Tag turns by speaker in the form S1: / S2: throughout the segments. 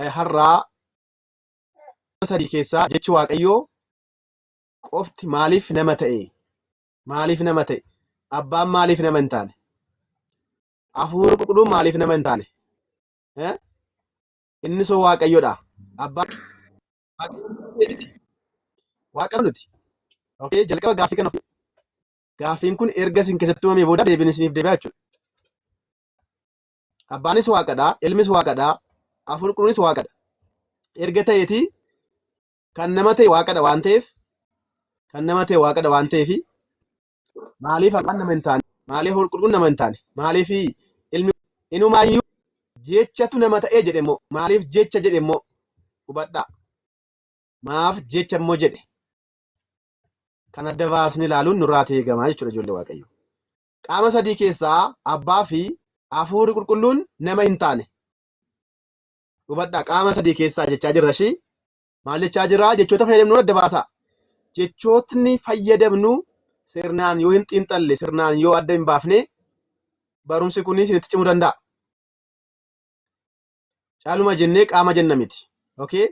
S1: har'aa sadii keessaa jechi Waaqayyoo qofti maaliif nama ta'e? Maaliif nama ta'e? Abbaan maaliif nama hin taane? Hafuurri qulqulluun maaliif nama hin taane? Inni soo Waaqayyoodha. Abbaan miti. Waaqa nuti. Okay, jalqaba gaaffii kana gaaffiin kun erga isin keessatti uumamee booda deebiin isiniif deebi'a jechuudha. Abbaanis Waaqadha, Ilmis Waaqadha, Hafuurri qulqulluunis Waaqadha. Erga ta'eeti kan nama ta'e Waaqadha waan ta'eef maaliif abbaan nama hin taane? Maaliif Hafuurri qulqulluun nama hin taane? Maaliif ilmi inumaayyuu jechatu nama ta'ee jedhe immoo maaliif jecha jedhe immoo hubadhaa. Maaf jecha immoo jedhe? Kan adda baasni ilaaluun nurraa eegamaa jechuudha ijoollee Waaqayyo. Qaama sadii keessaa abbaa fi hafuurri qulqulluun nama hin taane. Hubadhaa, qaama sadii keessaa jechaa jirra shi. Maal jechaa jirra? Jechoota fayyadamnu adda baasaa. Jechootni fayyadamnu sirnaan yoo hin xiinxalle, sirnaan yoo adda hin baafne barumsi kun isinitti cimuu danda'a. Caaluma jennee qaama jenna miti. Okay?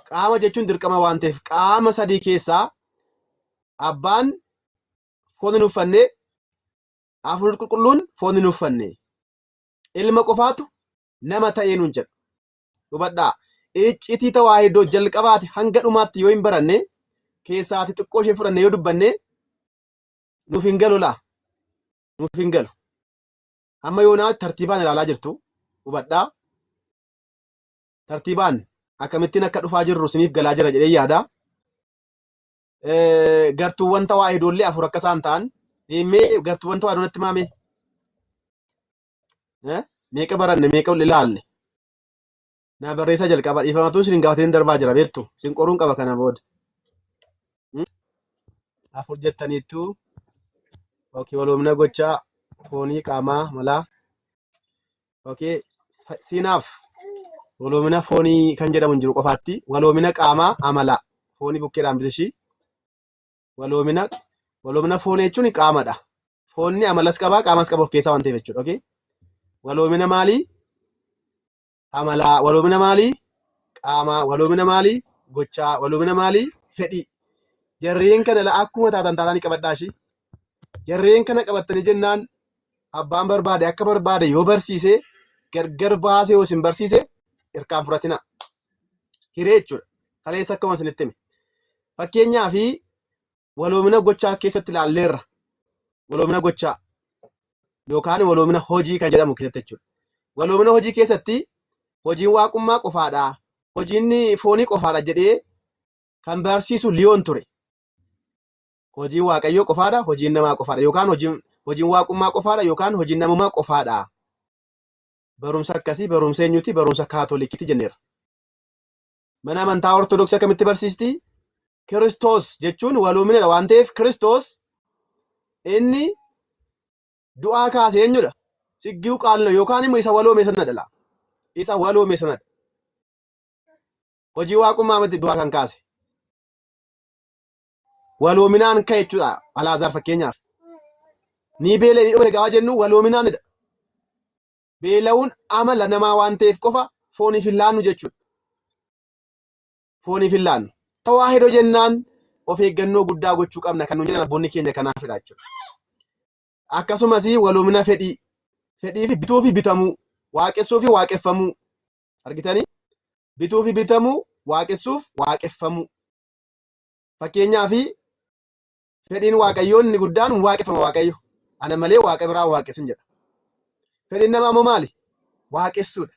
S1: Qaama jechuun dirqama waan ta'eef qaama sadii keessaa abbaan foon hin uffanne, hafuurri qulqulluun foon hin uffanne. Ilma qofaatu nama ta'ee nuun jedha. Hubadhaa, iccitii tawaahidoo jalqabaati hanga dhumaatti yoo hin baranne keessaati xiqqoo ishee fudhanne yoo dubbanne nuuf hin galu laa. Nuuf hin galu. Amma yoonaa tartiibaan ilaalaa jirtu. Hubadhaa. Tartiibaan akkamittiin akka dhufaa jirru isiniif galaa jira jedhee yaada. Gartuuwwan tawaahidoollee afur akka isaan ta'an mee gartuuwwan tawaahidoo natti maame? Meeqa baranne meeqa ilaalle? Na barreessa jalqaba dhiifamatu isin gaafateen darbaa jira beektu. Isin qoruun qaba kana booda. Afur jettaniittu. Okay, waloomina gochaa foonii qaamaa malaa. Okay, siinaaf waloomina foonii kan jedhamu hin jiru qofaatti waloomina qaamaa amalaa foonii bukkeedhaan bisishii. Waloomina foonii jechuun qaamadha. Foonni amalas qabaa, qaamas qaba of keessaa waan ta'eef jechuudha. Okay? Waloomina maalii? Amalaa. Waloomina maalii? Qaamaa. Waloomina maalii? Gochaa. Waloomina maalii? Fedhii. Jarreen kana akkuma taatanii qabadhaashi. Jarreen kana qabattanii jennaan abbaan barbaade akka barbaade yoo barsiise gargar baasee yoo isin barsiise hirkaan fudhatina. Hiree jechuudha. Kaleessa akkuma isinitti hime. Fakkeenyaaf waloomina gochaa keessatti ilaalleerra. Waloomina gochaa yookaan waloomina hojii kan jedhamu keessatti jechuudha. Waloomina hojii keessatti hojiin waaqummaa qofaadha. Hojiin foonii qofaadha jedhee kan barsiisu Liyoon ture. Hojiin Waaqayyoo qofaadha, hojiin namaa qofaadha yookaan hojiin waaqummaa qofaadha yookaan hojiin namummaa qofaadha. Barumsa akkasii barumsa eenyuti? Barumsa kaatolikiiti jenneera. Mana amantaa ortodoksii akkamitti barsiisti? Kiristoos jechuun waloominadha waan ta'eef Kiristoos inni du'aa kaase eenyudha? Siggii qaalno yookaan immoo isa waloome sanadha. Isa waloome sanadha. Hojii waaqummaa miti du'aa kan kaase. Waloominaan ka'e jechuudha. Alaazaar fakkeenyaaf. Ni beelee ni dhumate gaafa jennu waloominaanidha. Beela'uun amala namaa waan ta'eef qofa fooniif hin laannu jechuudha. Fooniif hin laannu. Tawaahidoo jennaan of eeggannoo guddaa gochuu qabna kan nuyi jedhan abboonni keenya kanaafidha jechuudha. Akkasumas waloomina fedhii. Fedhii fi bituu fi bitamuu. Waaqessuu fi waaqeffamuu. Argitanii? Bituu fi bitamuu, waaqessuuf waaqeffamuu. Fakkeenyaaf fedhiin Waaqayyoon inni guddaan waaqeffama Waaqayyo. Ana malee waaqa biraa waaqessin jedha. Fedhiin namaa immoo maali? Waaqessuudha.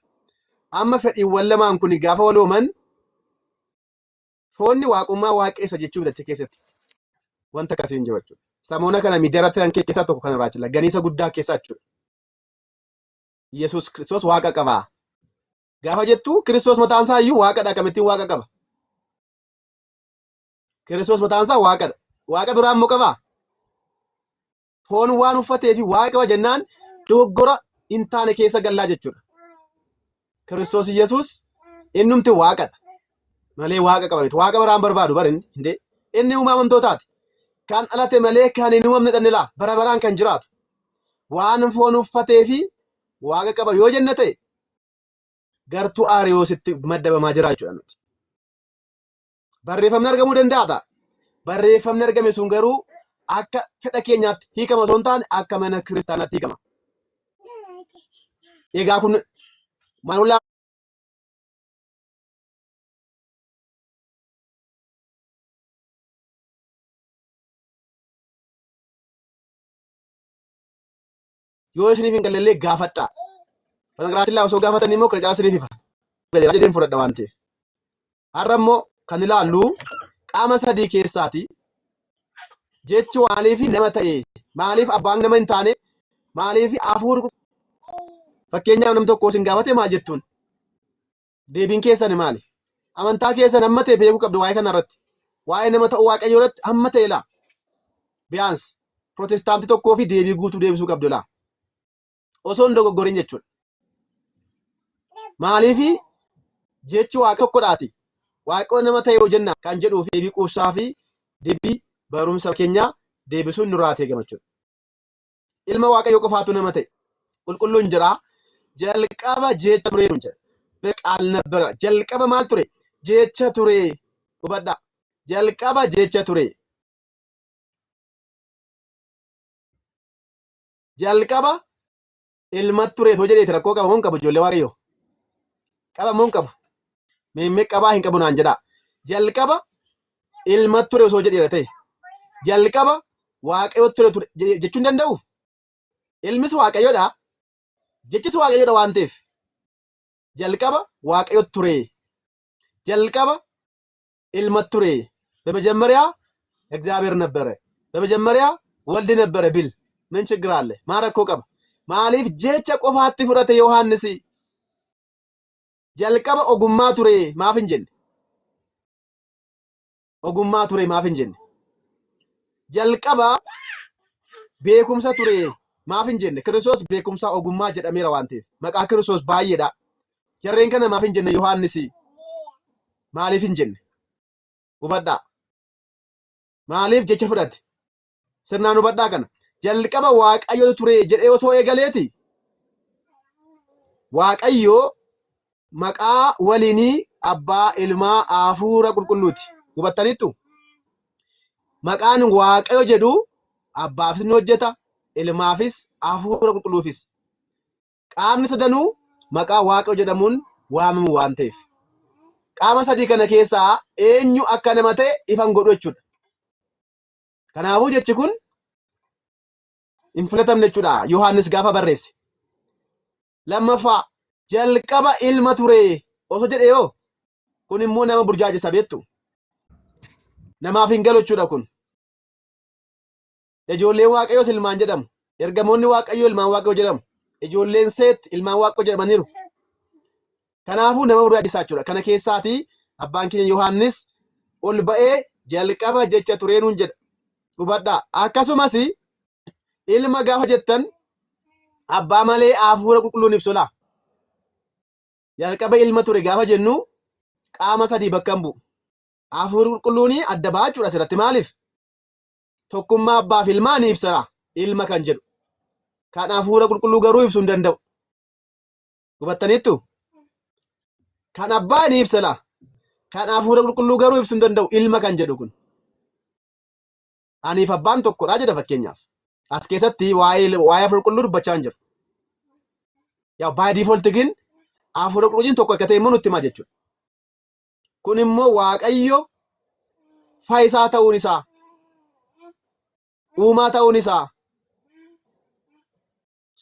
S1: Amma fedhiiwwan lamaan kun gaafa walooman foonni waaqummaa waaqessa jechuun dacha keessatti wanta akkasiin jiru jechuudha. Samoona kana miidiyaarratti kan keessaa tokko kan irraa jira. Ganiisa guddaa keessaa jechuudha. Yesuus Kiristoos waaqa qabaa. Gaafa jettu Kiristoos mataan isaa iyyuu waaqadha. Akkamittiin waaqa qaba? Kiristoos mataan isaa waaqadha. Waaqa biraa immoo qabaa? Foon waan uffatee fi waaqa qaba jennaan dogoggora hin taane keessa gallaa jechuudha. Kiristoos Yesuus innumti waaqadha. Malee waaqa qaba miti. Waaqa biraan barbaadu barin hindee. Inni uumaa amantootaati. Kan dhalate malee kan hin uumamne dhanilaa bara baraan kan jiraatu. Waan foon uffatee fi waaqa qaba yoo jenna ta'e gartuu Ariyoositti maddabamaa jira jechuudha. Barreeffamni argamuu danda'a ta'a. Barreeffamni argame sun garuu akka fedha keenyaatti hiikama osoo hin taane akka mana kiristaanaatti hiikama. Egaa kun maal yoo isiniif hin galleellee gaafadhaa. Banagaraatiin osoo gaafatan immoo kana caalaa isiniif ifa. Galeeraa jedheen fudhadha waan ta'eef. Har'a immoo kan ilaallu qaama sadii keessaati. Jechi maaliif nama ta'e, maaliif abbaan nama hin taane, maaliif hafuurri fakkeenyaaf nam tokko isin gaafate maal jettuun? Deebiin keessan maali? Amantaa keessan amma ta'e beekuu qabdu waa'ee kana irratti. Waa'ee nama ta'uu Waaqayyoo irratti amma ta'e laa. Biyaans Protestaantii tokkoo fi deebii guutuu deebisuu qabdu laa. Osoo hin dogoggorin jechuudha. Maaliif jechi waaqa tokkodhaati. Waaqayyoo nama ta'e yoo jenna kan jedhuu fi deebii quubsaa fi deebii barumsa keenya deebisuun nurraa eegama jechuudha. Ilma Waaqayyoo qofaatu nama ta'e. Qulqulluun jira. Jalqaba jecha ture jira. Beqaal nabbara. Jalqaba maal ture? Jecha ture. Hubadhaa. Jalqaba jecha ture. Jalqaba ilma ture too jedheeti rakkoo qaba moo hin qabu ijoollee Waaqayyoo? Qaba moo hin qabu? Meemmee qabaa hin qabu naan jedhaa. Jalqaba ilma ture osoo jedheera ta'e. Jalqaba Waaqayyoo ture jechuu hin danda'u? Ilmis Waaqayyoodha. Jechis Waaqayyoodha waan ta'eef. Jalqaba Waaqayyoo ture. Jalqaba ilma ture. በመጀመሪያ እግዚአብሔር ነበረ። በመጀመሪያ ወልድ ነበረ ቢል ምን ችግር አለ? ማረኮ ቀባ ማሊፍ ጀቸ ቆፋatti fudhate ዮሐንስ jalqaba ogummaa ture maaf hin jenne? Ogummaa ture maaf hin jenne? Jalqaba beekumsa ture maaf hin jenne? Kiristoos beekumsa ogummaa jedhameera waan ta'eef maqaa Kiristoos baay'eedha. Jarreen kana maaf hin jenne Yohaannis? Maaliif hin jenne? Hubadhaa. Maaliif jecha fudhate? Sirnaan hubadhaa kana. Jalqaba Waaqayyoo ture jedhee osoo eegaleeti. Waaqayyoo maqaa waliinii abbaa ilmaa hafuura qulqulluuti. Hubattaniittu? Maqaan Waaqayyoo jedhu abbaafis ni hojjeta, ilmaafis hafuura qulqulluufis. Qaamni sadanuu maqaa Waaqayyoo jedhamuun waamamu waan ta'eef. Qaama sadii kana keessaa eenyu akka nama ta'e ifan godhu jechuudha. Kanaafuu jechi kun hin filatamne jechuudha. Yohaannis gaafa barreesse. Lammaffaa jalqaba ilma ture osoo jedhe yoo kun immoo nama burjaajessa beektu. Namaaf hin galu jechuudha kun. Ijoolleen Waaqayyoos ilmaan jedhamu. Ergamoonni Waaqayyoo ilmaan Waaqayyoo jedhamu. Ijoolleen Seet ilmaan Waaqayyoo jedhamaniiru. Kanaafuu nama burjaajessa jechuudha. Kana keessaati abbaan keenya Yohaannis ol ba'ee jalqaba jecha ture nuun jedha. Hubadhaa. Akkasumas ilma gaafa jettan abbaa malee hafuura qulqulluun ibsola. Jalqaba ilma ture gaafa jennu qaama sadii bakka hin bu'u. Hafuurri qulqulluun adda ba'a jechuudha asirratti maaliif? Tokkummaa abbaa fi ilmaa ni ibsara ilma kan jedhu. Kan hafuura qulqulluu garuu ibsuu hin danda'u. Hubattaniittu? Kan abbaa ni ibsala. Kan hafuura qulqulluu garuu ibsuu hin danda'u ilma kan jedhu kun. Aniif abbaan tokkodha jedha fakkeenyaaf. As keessatti waa'ee hafuura qulqulluu dubbachaa hin jiru. Yaa by default ግን hafuura qulqulluun tokko akka ta'e immoo nutti hima jechuudha. Kun immoo Waaqayyo faayisaa ta'uun isaa, uumaa ta'uun isaa,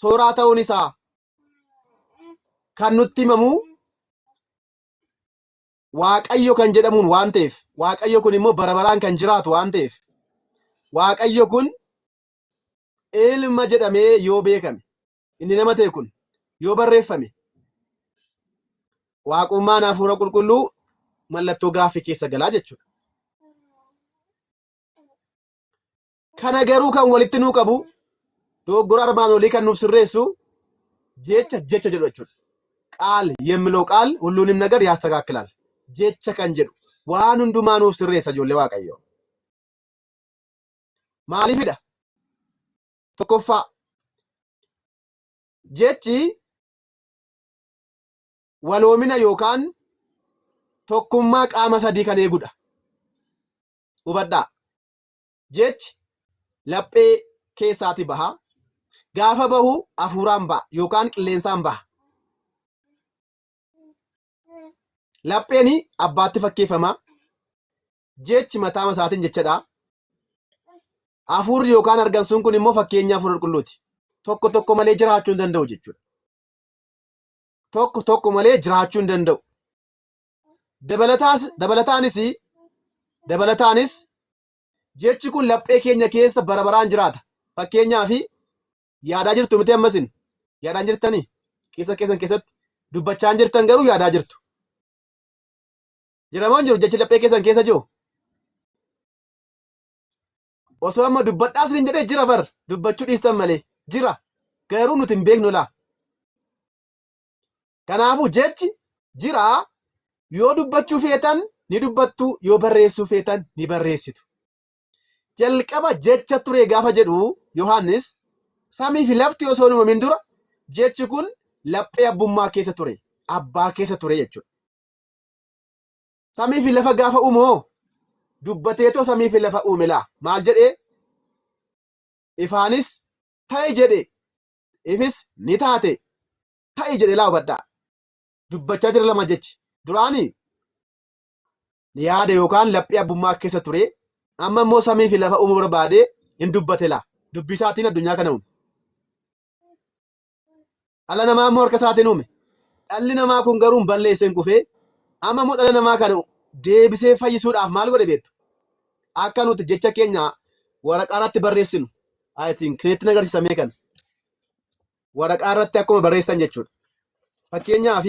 S1: sooraa ta'uun isaa kan nutti himamu Waaqayyo kan jedhamuun waan ta'eef, Waaqayyo kun immoo bara baraan kan jiraatu waan ta'eef, Waaqayyo kun ilma jedhamee yoo beekame, inni nama ta'e kun yoo barreeffame, waaqummaan hafuura qulqulluu mallattoo gaaffii keessa galaa jechuudha. Kana garuu kan walitti nuu qabu dogoggora armaan olii kan nuuf sirreessu jecha jedhu jechuudha. ቃል የሚለው ቃል ሁሉንም ነገር ያስተካክላል። ጀቻ kan jedhu waan hundumaa nuuf sirreessa ijoollee Waaqayyoo. Maaliifidha? Tokkoffaa jechi waloomina yookaan tokkummaa qaama sadii kan eegudha. Hubadhaa. Jechi laphee keessaati baha. Gaafa bahu hafuuraan baha yookaan qilleensaan baha. Lapheeni abbaatti fakkeeffama. Jechi mataa isaatiin jechadha. Hafuurri yookaan argamsuun kun immoo fakkeenya hafuura qulqulluuti. Tokko tokko malee jiraachuu hin danda'u jechuudha. Tokko tokko malee jiraachuu hin danda'u. Dabalataanis jechi kun laphee keenya keessa bara baraan jiraata. Fakkeenyaaf yaadaa jirtu miti ammasin. Yaadaan jirtanii keessa keessan keessatti dubbachaan jirtan garuu yaadaa jirtu. Jiramoo hin jiru jechi laphee keessan keessa jiru. Osoo amma dubbadhaas hin jedhee jira bar dubbachuu dhiistan malee jira garuu nuti hin beeknu laa. Kanaafuu jechi jira yoo dubbachuu feetan ni dubbattu yoo barreessuu feetan ni barreessitu. Jalqaba jecha ture gaafa jedhu Yohaannis samii fi lafti osoo hin uumamin dura jechi kun laphee abbummaa keessa ture abbaa keessa ture jechuudha. Samii fi lafa gaafa uumoo dubbateetoo samii fi lafa uume laa maal jedhee ifaanis ta'e jedhe ifis ni taate ta'e jedhe laa hubadhaa. Dubbachaa jira lama jechi duraanii yaada yookaan laphee abbummaa keessa ture amma immoo samii fi lafa uumuu barbaade hin dubbate laa dubbisaatiin addunyaa kana uume. Dhala namaa immoo harka isaatiin uume. Dhalli namaa kun garuu balleessee kufee amma immoo dhala namaa kana deebisee fayyisuudhaaf maal godhe beektu? Akka nuti jecha keenya waraqaa irratti barreessinu I think isinitti agarsiisamee kan waraqaa irratti akkuma barreessan jechuudha. Fakkeenyaaf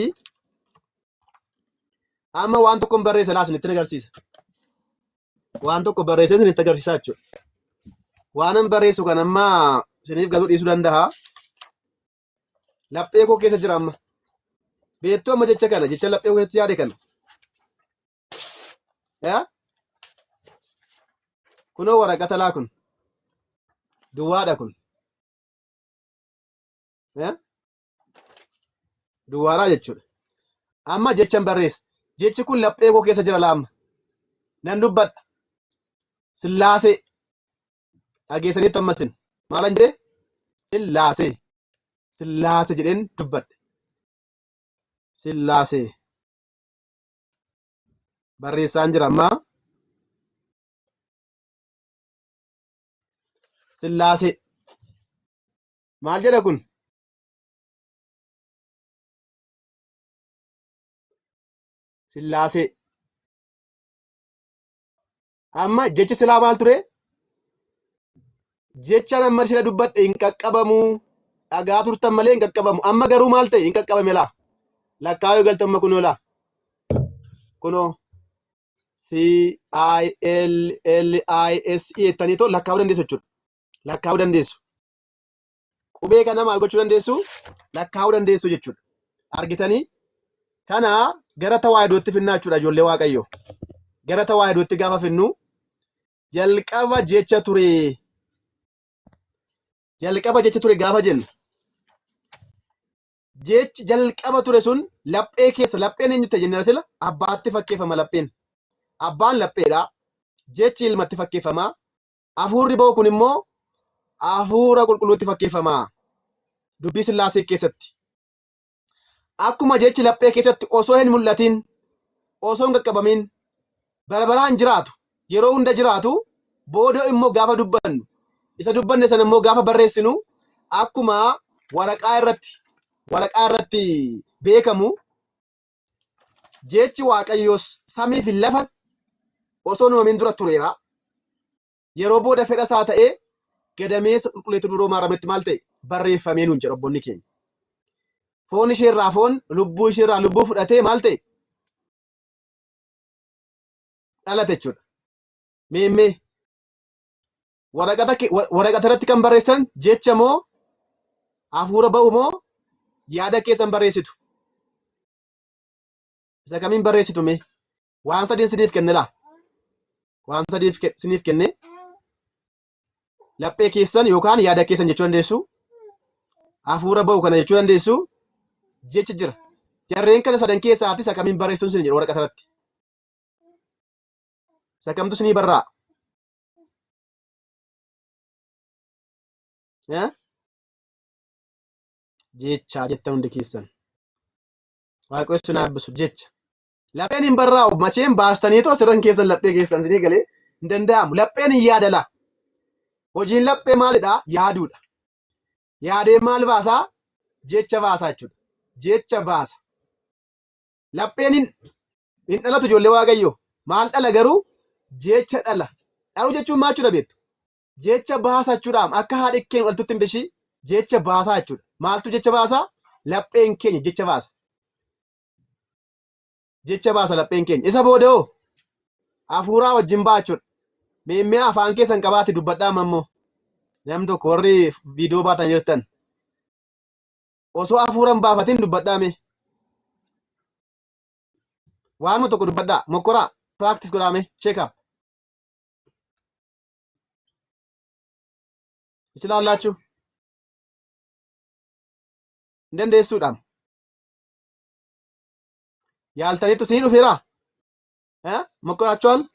S1: amma waan tokko barreessa laa isinitti agarsiisa. Waan tokko barreessee isinitti agarsiisaa jechuudha. Waanan barreessu kan amma isiniif galuu dhiisuu danda'a. Laphee koo keessa jira amma. Beektuu amma jecha kana jecha laphee koo keessatti yaade kana. Kunoo waraqata laa kun. Duwwaadha kun. Duwwaadha jechuudha. Amma jechan barreessa. Jechi kun laphee koo keessa jira laa amma. Nan dubbadha. Sillaasee. Dhageessanitti ammasin. Maalan jedhee? Sillaasee. Sillaasee jedheen dubbadhe. Sillaasee. Barreessaan jira ammaa. Sillaasee. Maal jedha kun? Sillaasee. Amma jechi silaa maal ture? Jecha amma sila dubbadhe hin qaqqabamu. Dhagaa turtan malee hin qaqqabamu. Amma garuu maal ta'e hin qaqqabame laa. Lakkaa'uu galtamma kunoo laa. Kunoo CILLISE jettanii too lakkaa'uu dandeessu jechuudha. Lakkaa'uu dandeessu. Qubee kana maal gochuu dandeessu? Lakkaa'uu dandeessu jechuudha. Argitanii? Kana gara tawaahidootti finnaa jechuudha ijoollee Waaqayyoo. Gara tawaahidootti gaafa finnu jalqaba jecha ture. Jalqaba jecha ture gaafa jennu. Jechi jalqaba ture sun laphee keessa lapheen eenyutti jennee sila abbaatti fakkeeffama lapheen. Abbaan lapheedha. Jechi ilmatti fakkeeffama. Hafuurri ba'u kun immoo hafuura qulqulluutti fakkeeffama. Dubbii Sillaasee keessatti. Akkuma jechi laphee keessatti osoo hin mul'atin, osoo hin qaqqabamin, barabaraan jiraatu, yeroo hunda jiraatu, booda immoo gaafa dubbannu, isa dubbanne sana immoo gaafa barreessinu, akkuma waraqaa irratti beekamu, jechi Waaqayyoos samii fi lafa osoo uumamin dura tureera. Yeroo booda fedha isaa ta'ee gadameessa qulqulleetu duroo maarametti maal ta'e barreeffamee nuun jedha obboonni keenya. Foon isheerraa foon, lubbuu isheerraa lubbuu fudhatee maal ta'e dhalate jechuudha. Meemmee waraqata irratti kan barreessan jecha moo hafuura ba'u moo yaada keessan barreessitu? Isa kamiin barreessitu mee? Waan sadiin siniif kenne laa. Waan sadiif siniif kenne laphee keessan yookaan yaada keessan jechuu dandeessu. Hafuura ba'u kana jechuu dandeessu. Jecha jira. Jarreen kana sadan keessaati isa kamiin barreessuun isin jedhu waraqata irratti. Isa kamtu isinii barraa? Jecha jetta hundi keessan. Waaqayyo na eebbisu jecha. Lapheen hin barraa'u macheen baastaniitoo asirran keessan laphee keessan isinii galee hin danda'amu. Lapheen hin yaadala. Hojiin laphee maalidha? Yaaduudha. Yaadee maal baasaa? Jecha baasaa jechuudha. Jecha baasa. Lapheen hin dhalatu ijoollee Waaqayyoo. Maal dhala garuu? Jecha dhala. Dhaluu jechuun maal jechuudha beektu? Jecha baasa jechuudha. Akka haadha keenya waltutti hin bishii jecha baasaa jechuudha. Maaltu jecha baasaa? Lapheen keenya jecha baasa. Jecha baasa lapheen keenya. Isa booda'oo hafuuraa wajjin ba'a jechuudha. Meemmee afaan keessan qabaatti dubbadhaa ammoo. Namni tokko warri viidiyoo baatan jirtan. Osoo hafuuran baafatiin dubbadhaame. Waanuma tokko dubbadhaa. Mokkoraa. Practice godhaame. Check up. Ichilaallaachuu. Hin dandeessuudhaan. Yaaltaniitu isinii dhufeeraa? Mokkoraachuwaan?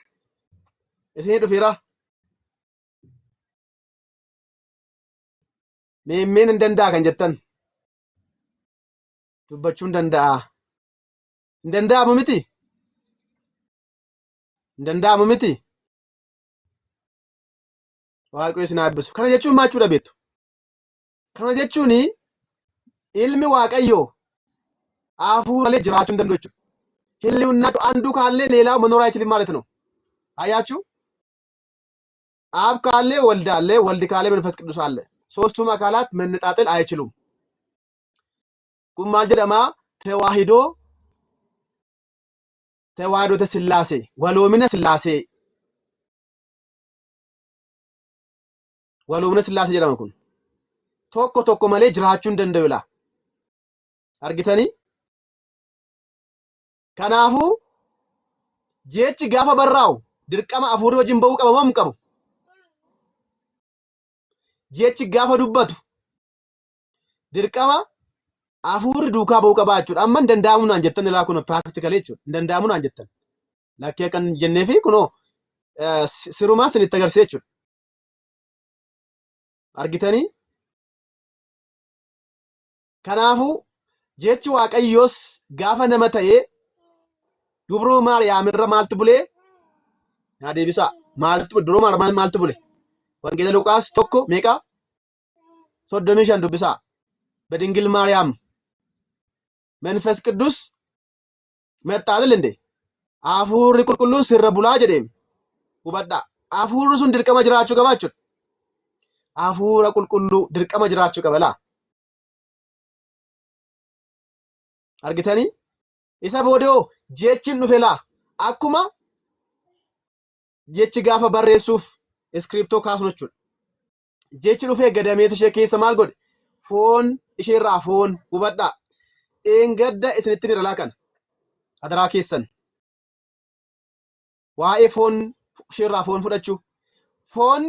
S1: Isinii dhufeeraa? Meemmeen hin danda'a kan jettan. Dubbachuu hin danda'a. Hin danda'amu miti? Hin danda'amu miti? Waaqayyo isin haa eebbisu. Kana jechuun maal jechuudha beektu? Kana jechuun ilmi Waaqayyoo hafuuralee jiraachuu hin danda'u jechuudha. ህልውናቱ አንዱ ካለ ሌላው መኖር አይችልም ማለት ነው። አያችሁ? አብ ካለ ወልድ አለ፣ ወልድ ካለ መንፈስ ቅዱስ አለ። ሶስቱም አካላት መነጣጠል አይችሉም። ኩማል ጀደማ ተዋሂዶ ተስላሴ ወሎምነ ስላሴ ጀደማ ኩን tokko malee jiraachuu hin danda'u ila argitanii. Kanaafuu jechi gaafa barraa'u dirqama hafuurri wajjin ba'uu qaba moo hin qabu? Jechi gaafa dubbatu dirqama hafuurri duukaa ba'uu qaba jechuudha. Amma hin danda'amu naan jettan ilaa kun practically jechuudha. Hin danda'amu naan jettan. Lakkee kan jennee fi kunoo sirumaa isinitti agarsiisa jechuudha. Argitanii? Kanaafuu jechi Waaqayyoos gaafa nama ta'ee dubroo Maariyaam irra maaltu bulee? Yaa deebisaa. Dubroo Maariyaam maaltu bulee? Wangeela Luqaas 1 meeqa? 35 dubbisaa. በድንግል ማርያም መንፈስ ቅዱስ መጣ አይደል እንዴ? አፉሪ ቁልቁሉን ሲረቡላ ጀዴም ሁበዳ አፉሪ ሱን ድርቀመ ጅራችሁ ቀባችሁ አፉራ ቁልቁሉ ድርቀመ ጅራችሁ ቀበላ አርግተኒ isa boodoo jechiin dhufela akkuma jechi gaafa barreessuuf iskiriptoo kaasnu jechuudha. Jechi dhufee gadameessa ishee keessa maal godhe? Foon isheerraa foon hubadhaa. Eengadda isinitti ni ralaa kana adaraa keessan waa'ee foon isheerraa foon fudhachuu. Foon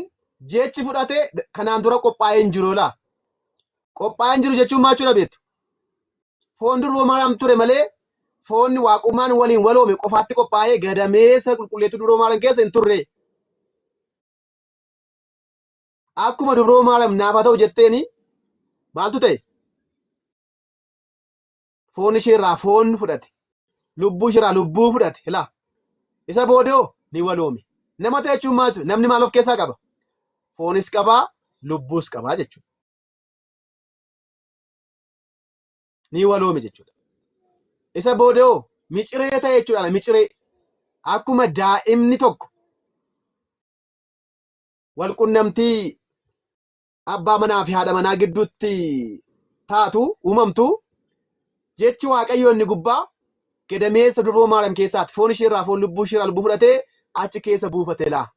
S1: jechi fudhate kanaan dura qophaa'ee hin jiru laa. Qophaa'ee hin jiru jechuun maal jechuudha beektu? Foon duroo Maariyaam ture malee foonni waaqummaan waliin waloome qofaatti qophaa'ee gadameessa qulqulleetu duroo Maariyaam keessa hin turre. Akkuma duroo Maariyaam naaf haa ta'u jetteeni maaltu ta'e? Foon isheerraa foon fudhate. Lubbuu isheerraa lubbuu fudhate. Ilaa isa boodoo ni waloome. Nama ta'e jechuun maal jechuudha? Namni maal of keessaa qaba? Foonis qabaa, lubbuus qabaa jechuudha. Ni waloome jechuudha. Isa boodoo miciree ta'e jechuudha. Miciree akkuma daa'imni tokko wal qunnamtii abbaa manaa fi haadha manaa gidduutti taatu uumamtu jechi Waaqayyoo inni gubbaa gadameessa duroo Maariyaam keessaatti foon isheerraa foon lubbuu isheerraa lubbuu fudhatee achi keessa buufate laa.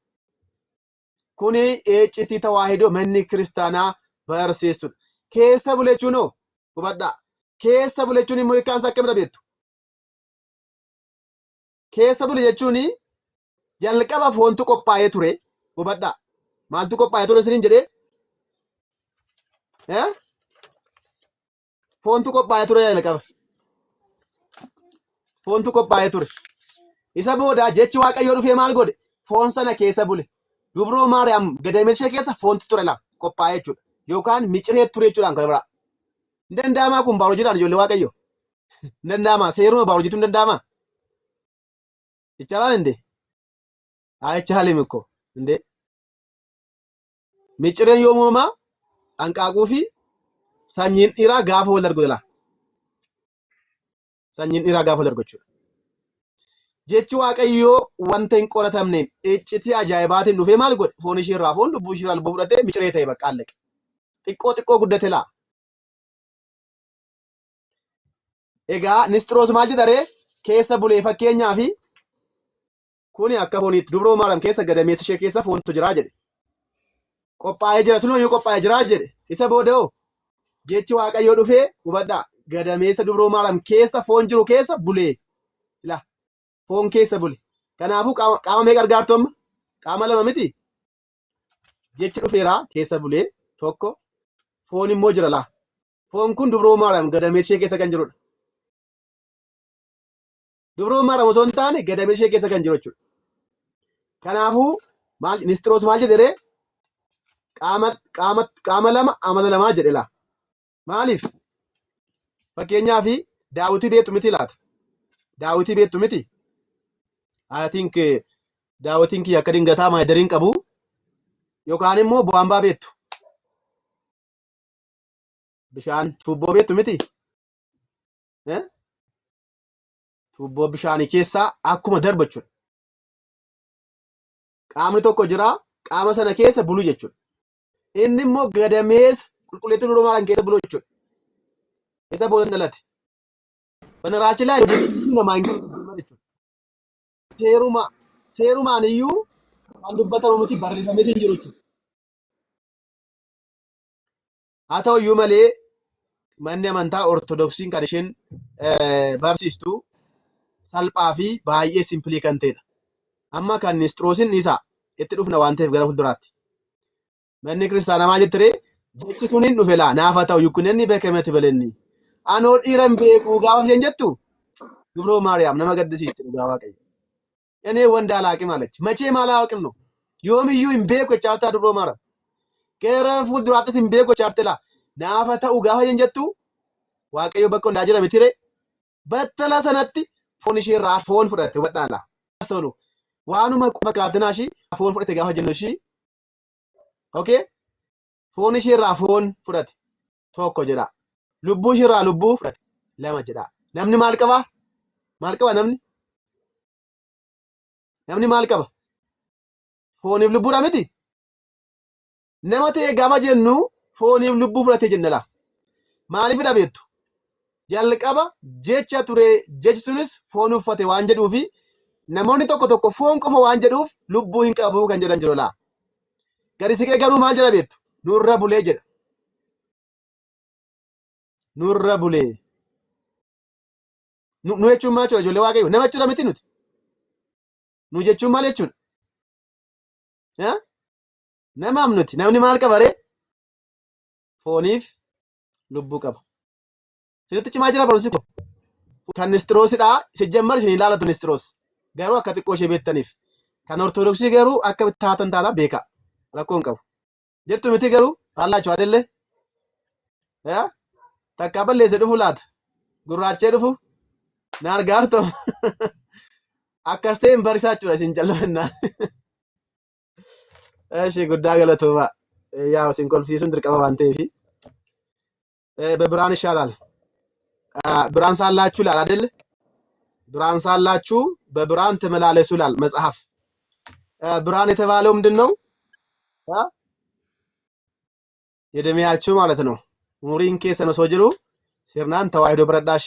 S1: Kuni iccitii tawaahidoo manni kiristaanaa barsiistudha. Keessa bule jechuun hubadhaa. Keessa bule jechuun immoo hiikkaan isaa akkamitti beektu? Keessa bule jechuun jalqaba foontu qophaa'ee ture. Hubadhaa. Maaltu qophaa'ee ture isiniin jedhee? Foontu qophaa'ee ture jalqaba. foontu qophaa'ee ture. Isa booda jechi Waaqayyoo dhufee maal godhe? Foon sana keessa bule. Dubroo Maariyaam gadameessa ishee keessa foontu ture lama qophaa'ee jechuudha. Yookaan miciree ture jechuudhaan kan biraa. Hin danda'amaa kun baay'oojiidhaan ijoollee Waaqayyoo. Hin danda'amaa seeruma baay'oojiitu hin danda'amaa. Ichaalaan indee? Haa ichaalim ikkoo indee? Micireen yoo uumamaa hanqaaquu fi sanyiin dhiiraa gaafa wal argu dhala. Sanyiin dhiiraa gaafa wal argu jechuudha. Jechi Waaqayyoo wanta hin qoratamneen iccitii ajaa'ibaatiin dhufee maal godhe? Foon ishee irraa foon lubbuu ishee irraa lubbuu fudhatee miciree ta'e bakka alleqe. Xiqqoo guddate laa. Egaa Nisxiroos maal jedharee keessa bulee fakkeenyaaf kuni akka fooniitti dubroo Maariyaam keessa gadameessa ishee keessa foontu jiraa jedhe. Qophaa'ee jira sunuyyuu qophaa'ee jiraa jedhe. Isa booda jechi Waaqayyoo dhufee hubadhaa gadameessa dubroo Maariyaam keessa foon jiru keessa bulee. Ilaa foon keessa bule. Kanaafuu qaama meeqa argaartu amma? Qaama lama miti. Jechi dhufeeraa keessa bulee tokko foon immoo jira laa. Foon kun dubroo Maariyaam gadameessa ishee keessa kan jirudha. Dubroo Maariyaam osoo hin taane gadameessa ishee keessa kan jiru jechuudha. Kanaafuu maal Nisxiroos maal jedhee qaama lama amala lamaa jedhe laa. Maaliif? Fakkeenyaaf Daawitii beektu miti laata? Daawitii beektu miti? I think Daawitiin kiyya akka dingataa maayidariin qabu yookaan immoo bu'aambaa beektu. Bishaan tuubboo beektu miti? Tuubboo bishaanii keessaa akkuma darba jechuudha. Qaamni tokko jira qaama sana keessa bulu jechuudha. Inni immoo gadameessa qulqulleetuu dubroo Maariyaam keessa bulu jechuudha. Isa booda dhalate. Banaraachi laa hojjechiisuu namaa hin galu jechuudha. Seerumaan iyyuu kan dubbatamu miti barreeffamee hin jiru jechuudha. Haa ta'u iyyuu malee manni amantaa Ortodoksiin kan isheen barsiistu salphaa fi baay'ee simpilii kan ta'edha. Amma kan Nisxiroosin isaa itti dhufna waan ta'eef gara fuulduraatti. Manni kiristaanaa maal jettiree jechi sun hin dhufe laa naaf haa ta'u yookiin inni beekamatti balenni. Anoo dhiiran beekuu gaafa isheen jettu dubroo Maariyaam nama gaddisiisti dhugaa Waaqayyo. Inni wanda alaaqi maalachi. Machee maal haaqinno? Yoomiyyuu hin beeku jechaartaa dubroo Maariyaam. Gara fuulduraattis hin beeku jechaarte laa naaf haa ta'u gaafa isheen jettu Waaqayyo bakka hundaa jira mitire. Battala sanatti foon ishee irraa foon fudhate hubadhaa laa. Waanuma quba kaartinaa ishii foon fudhate gaafa jennu ishii. Okay? Foon ishee irraa foon fudhate tokko jedha. Lubbuu ishee irraa lubbuu fudhate lama jedha. Namni maal qabaa? Maal qaba namni? Namni maal qaba? Fooniif lubbuudha miti? Nama ta'e gaafa jennu fooniif lubbuu fudhate jenna laa. Maaliifidha beektu? Jalqaba jecha ture jechi sunis foon uffate waan jedhuufi namoonni tokko foon qofa waan jedhuuf lubbuu hin qabu kan jedhan jiru laa. Gadi siqee garuu maal jedha beektu? Nurra bulee jedha. Nurra bulee. Nu jechuun maal jechuudha ijoollee Waaqayyoo? Nama jechuudha miti nuti? Nu jechuun maal jechuudha? Namaaf nuti. Namni maal qaba ree? Fooniif lubbuu qaba. Sinitti cimaa jira barumsi kun. Kan Nisxiroosidha. Isin jammar isin ilaalatu Nisxiroos. Garuu akka xiqqoo ishee beektaniif. Kan Ortodoksii garuu akka taatan beeka. Rakkoo hin qabu. Jirtu miti garuu haallachuu adellee. Takka balleesse dhufu laata. Gurraachee dhufu. Na argaarto. Akkas ta'e hin barisaa jechuudha isin jalloonnaan. Eshi guddaa galatooma. Yaa isin kolfiisuun dirqama waan ta'eef. በብርሃን ይሻላል። ብርሃን ሳላችሁ ይላል አይደል? ብርሃን ሳላችሁ በብርሃን ተመላለሱ ይላል መጽሐፍ። ብርሃን የተባለው ምንድነው? የደሚያችሁ ማለት ነው። ኡሙሪን ኬሰን ኦሶ ጅሩ ሲርናን ተዋሂዶ ብረዳሺ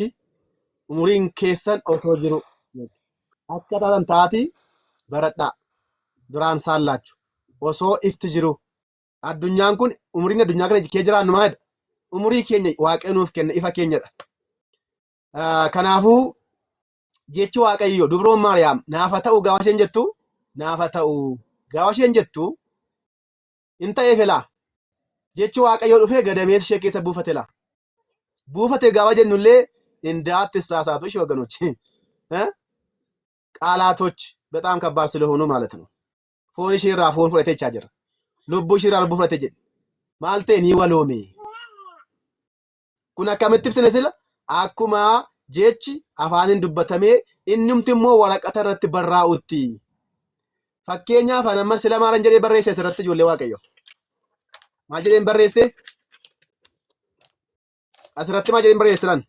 S1: ኡሙሪን ኬሰን ኦሶ ጅሩ አከታተን ታቲ በረዳ ብርሃን ሳላችሁ ኦሶ ኢፍት ጅሩ አዱኛን ኩን ኡሙሪን አዱኛ ከነ ኬ ጅራን ማድ umurii keenya Waaqayyoof kenna ifa keenyadha. Kanaafuu jechi Waaqayyo dubroon Maariyaam naafa ta'u gaafa isheen jettu naafa ta'u gaafa isheen jettu hin ta'eef laa jechi Waaqayyo dhufee gadameessa ishee keessa buufate laa. Buufate gaafa jennullee indaatti saasaatu ishee waganochi. ቃላቶች በጣም ከባድ ስለሆኑ ማለት ነው። ፎን ሺራ ፎን ፍረቴቻ ጅራ ልቡ ሺራ ልቡ ፍረቴ ማልቴ ኒ ወሎሜ kun akkamitti ibsine sila akkuma jechi afaanin dubbatame innumti immoo waraqata irratti barraa'utti. Fakkeenyaaf amma sila maalan jedhee barreesse asirratti ijoollee Waaqayyo. Maal jedheen barreesse? Asirratti maal jedheen barreesse lan?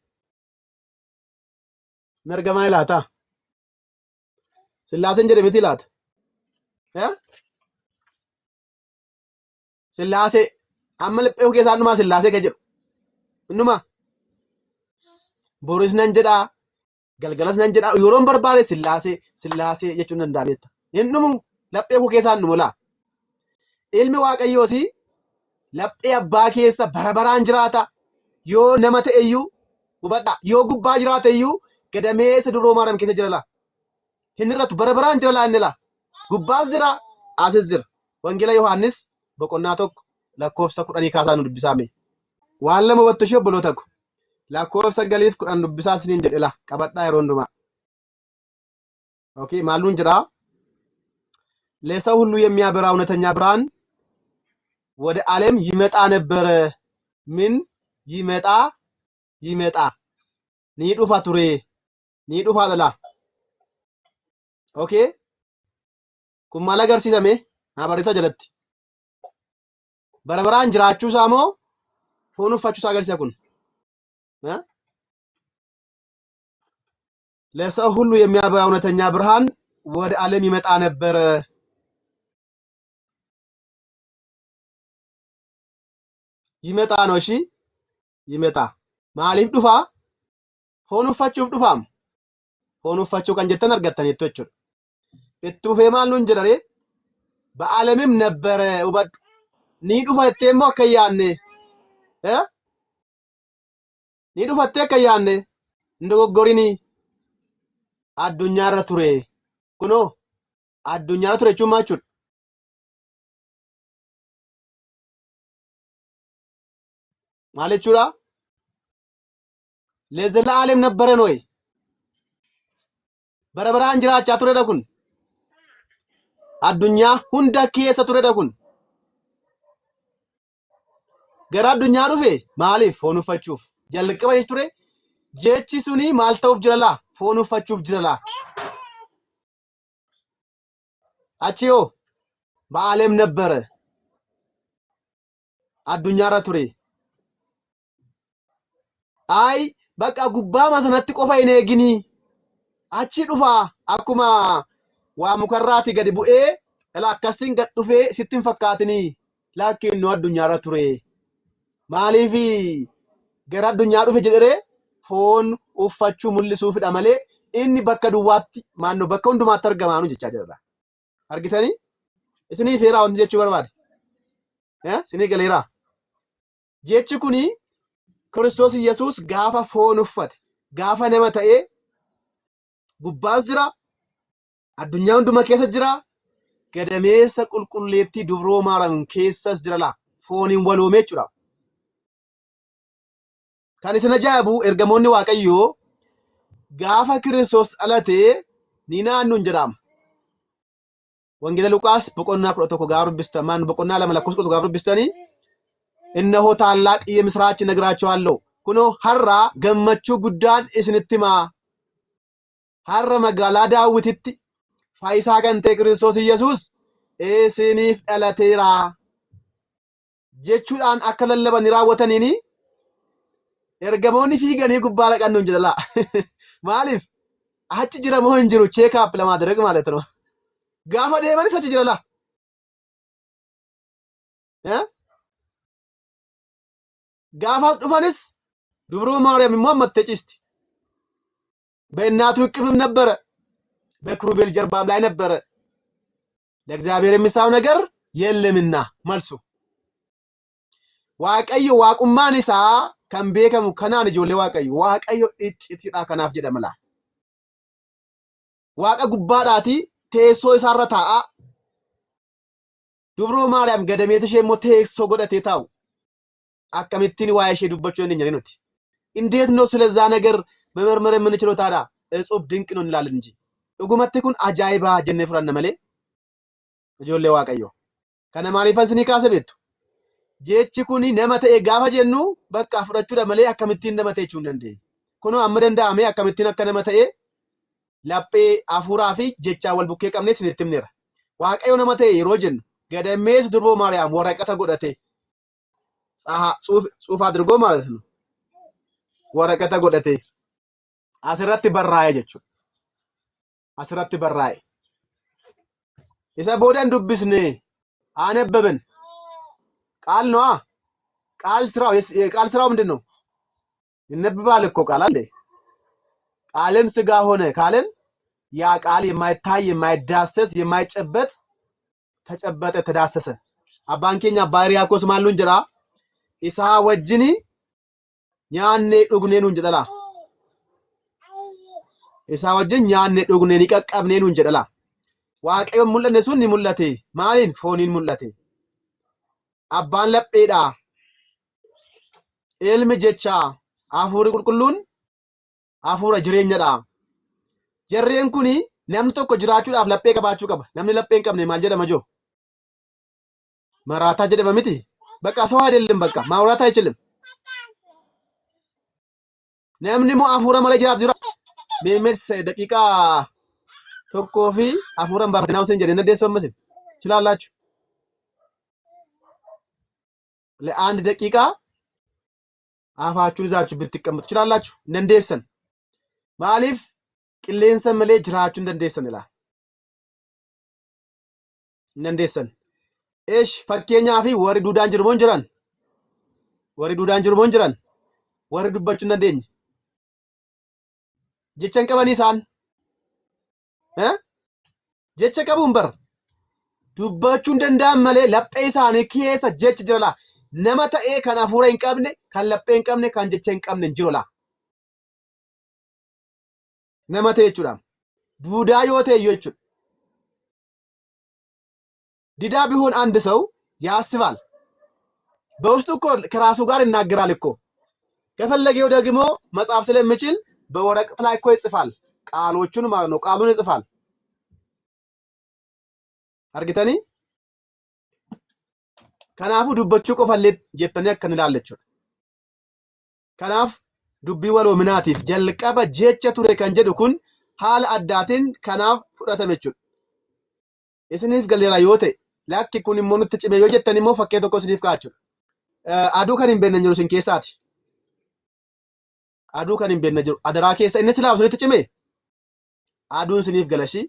S1: Nargamaa ilaata? Sillaaseen jedhe miti ilaata? Sillaasee amma liphee keessaa dhumaa sillaasee ka jedhu. Innuma boris nan jedha galgalas nan jedha yeroon barbaade sillaasee jechuun danda'a beekta. Innumu laphee keessaa dhumu laa. Ilmi Waaqayyoos laphee abbaa keessa bara baraan jiraata. Yoo nama ta'e iyyuu hubadha. Yoo gubbaa jiraate iyyuu gadameessa duroo maaram keessa jira laa. Hin irratti bara baraan jira laa inni laa. Gubbaas jira asis jira. Wangeela Yohaannis boqonnaa 1 lakkoofsa 10 kaasaa nu dubbisaame. Waan lama hubattu ishee obboloota ko lakkoofsa 9 dubbisaa isiniin jedhe la qabadhaa yeroo hundumaa. ኦኬ ማሉን ጅራ ለሰው ሁሉ የሚያበራ እውነተኛ ብርሃን ወደ ዓለም ይመጣ ነበር። ምን ይመጣ ኒዱፋ ቱሬ ኒዱፋ ደላ ኦኬ ኩማላ ገርሲሰሜ ናበሪታ ጀለቲ በረበራን ጅራቹ ሳሞ ሆኑ ፈቹ ሳገርሲያ ኩን ለሰው ሁሉ የሚያበራ እውነተኛ ብርሃን ወደ ዓለም ይመጣ ነበር። ይመጣ ነው። እሺ ይመጣ ማሊፍ ዱፋ ሆኑ ፈቹፍ ዱፋም ሆኑ ፈቹ ከንጀተን አርገተን የተቹ እቱፌ ማሉን ጀረሬ በዓለምም ነበረ ወበድ ኒ ዱፋ እቴሞ ከያኔ ኒ ዱፋ እቴ ከያኔ እንደጎጎሪኒ አዱኛራ ቱሬ ኩኖ አዱኛራ ቱሬ ቹማቹ ማለቹራ ለዘላለም ነበረ ነው በረበራን ጅራቻ ቱሬ ደኩን አዱኛ ሁንዳ ኬሰ ቱሬ ደኩን ገራ አዱኛ ዱፌ ማሊፍ ሆኑፈቹፍ ጀልቀበሽ ቱሬ ጄቺ ሱኒ ማልተውፍ ጅረላ ፎኑፈቹፍ ጅረላ አቺዮ በዓለም ነበረ አዱኛራ ቱሬ አይ በቃ ጉባ ማሰናት ቆፋ ይነግኒ አቺ ዱፋ አኩማ ዋ ሙከራቲ ገዲ ቡኤ ላካስቲን ገዱፌ ሲቲን ፈካትኒ ላኪን ነው አዱኛራ ቱሬ ማሊፊ ገራ አዱኛ ዱፌ ጀደሬ ፎን ኡፋቹ ሙልሱፍ ዳመሌ ኢኒ በከ ዱዋቲ ማኖ በከ ሁንዱማ ተርገማኑ ጀቻ ጀራ አርጊተኒ እስኒ ፌራ ወንድ ጀቹ በርባድ ስኒ ገሌራ ጀቺ ኩኒ ክርስቶስ ኢየሱስ ጋፋ ፎን ኡፈት ጋፋ ነመ ተኤ ጉባስ ጅራ አዱኛ ሁንዱማ ኬሰ ጅራ ገደሜሰ ቁልቁሌቲ ዱብሮ ማራም ኬሰስ ጅራላ ፎኒን ወሎሜ ጩራ kan isin ajaa'ibu ergamoonni Waaqayyoo gaafa Kiristoos dhalate ni naannuun jedhama. Wangeela Luqaas boqonnaa 11 ጋር ብስተማን boqonnaa 2 lakkoofsa ጋር ብስተኒ እነሆ ታላቅ የምስራች ነግራቸዋለሁ ኩኖ ሐራ ገመቹ ጉዳን እስንትማ ሐራ መጋላ ዳዊትቲ ፋይሳ ከንቴ ክርስቶስ ኢየሱስ እስኒፍ dhalteera jechuudhaan akka lallaban raawwataniini ergamoonni fiiganii gubbaa dhaqannuun jedhala maaliif achi jira moo hin jiru check up ለማድረግ ማለት ነው ጋፋ ደመንስ አቺ ጅራላ ጋፋ ዱፋንስ ዱብሮ ማርያም ሙሐመድ ተጭስቲ በእናቱ እቅፍም ነበረ በክሩቤል ጀርባም ላይ ነበረ ለእግዚአብሔር የሚሳው ነገር የለምና መልሱ Waaqayyo waaqummaan isaa kan beekamu kanaan ijoollee Waaqayyo iccitiidha kanaaf jedhamala. Waaqa gubbaadhaati teessoo isaarra taa'a. Dubroo Maariyaam gadameeti ishee immoo teessoo godhatee taa'u. Akkamittiin waa'ee ishee dubbachuu hin dandeenye nuti. እንዴት ነው ስለዛ ነገር መመርመር የምንችለው ታዲያ? እጹብ ድንቅ ነው እንላለን እንጂ dhugumatti kun ajaa'ibaa jennee fudhanna malee ijoollee waaqayyo. Kana maaliifan isinii kaase beektu? Jechi kun nama ta'e gaafa jennu bakka fudhachuudha malee akkamittiin nama ta'e jechuu hin dandeenye. Kunoo amma danda'amee akkamittiin akka nama ta'e laphee hafuuraa fi jechaa wal bukkee qabnee isinitti himneera. Waaqayyo nama ta'e yeroo jennu gadammeessa durboo Maariyaam waraqata godhatee ጽሑፍ አድርጎ ማለት ነው waraqata godhatee asirratti barraa'e jechuudha. Asirratti barraa'e. Isa booda hin dubbisne አነበብን ቃል ነዋ። ቃል ስራው ምንድን ነው? ይነበባል እኮ ቃል አለ። ቃልም ስጋ ሆነ ካልን ያ ቃል የማይታይ የማይዳሰስ የማይጨበጥ ተጨበጠ ተዳሰሰ። አባን ኬኛ አባ ሕርያቆስ ማሉን ጅራ ኢሳ ወጅኒ ኛኔ ዱግኔኑን ጀደላ ኢሳ ወጅን ኛኔ ዱግኔን ይቀቀብኔኑን ጀደላ waaqayyo mul'anne sun ni mul'ate maaliin fooniin mul'ate abbaan lapheedha ilmi jecha hafuurri qulqulluun hafuura jireenyadha. Jarreen kuni namni tokko jiraachuudhaaf laphee qabaachuu qaba. Namni laphee hin qabne maal jedhama joo? Maraataa jedhama miti. Bakka ሰው አይደለም በቃ ማውራት አይችልም። namni moo hafuura malee jiraatu jira? Meemes daqiiqaa tokkoo fi hafuuraan baafnaa usin jedhee nadeessoo ammasin chilaalaችሁ ለአንድ ደቂቃ አፋችሁን ይዛችሁ ብትቀመጡ ትችላላችሁ። እንደንደሰን ማሊፍ qilleensa malee jiraachuu dandeessan ilaa dandeessan eesh fakkeenyaa fi warri duudaan jiru moon jiran warri dubbachuu hin dandeenye jecha hin qabanii isaan jecha qabuun bar dubbachuu hin danda'an malee laphee isaanii keessa jechi jira laa. Nama ta'ee kan hafuura hin qabne kan laphee hin qabne kan jecha hin qabne jiru laa. nama ta'e jechuudha. Duudaa yoo ta'e jechuudha. ዲዳ ቢሆን አንድ ሰው ያስባል። በውስጡ እኮ ከራሱ ጋር ይናገራል እኮ። ከፈለገው ደግሞ መጻፍ ስለሚችል በወረቀት ላይ እኮ ይጽፋል። ቃሎቹን ማለት ነው። ቃሉን ይጽፋል። አርግተኒ ከናፉ ዱበቹ ቆፈለ ጀተኒ አከንላለች። ከናፍ ዱቢ ወሎ ምናቲፍ ጀልቀበ ጀቸ ቱሬ ከንጀዱ ኩን ሀል አዳቲን ከናፍ ፉዳተመቹ isiniif galeera yoo ta'e lakki kun immoo nutti cime yoo jettan immoo fakkee tokko isiniif kaa'achu aduu kan hin beekne jiru isin keessaati aduu kan hin beekne jiru adaraa keessa inni silaa isinitti cime aduun isiniif galashi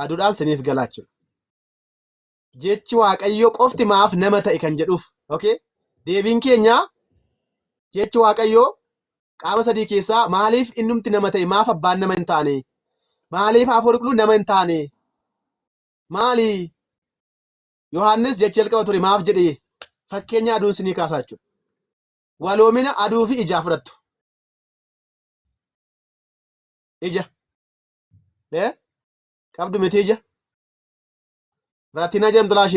S1: aduudhaan isiniif galaachu jechi waaqayyo qofti maaf nama ta'e kan jedhuuf okay deebiin keenya jechi waaqayyo qaama sadii keessaa maaliif innumti nama ta'e maaf abbaan nama hin taane maaliif hafuurri qulqulluun nama hin taane maali Yohaannis jecha jalqaba ture maaf jedhe fakkeenya aduun isinii kaasaa jechuudha. Waloomina aduu fi ijaa fudhattu. Ija qabdu miti ija raatinaa jedhamtu laa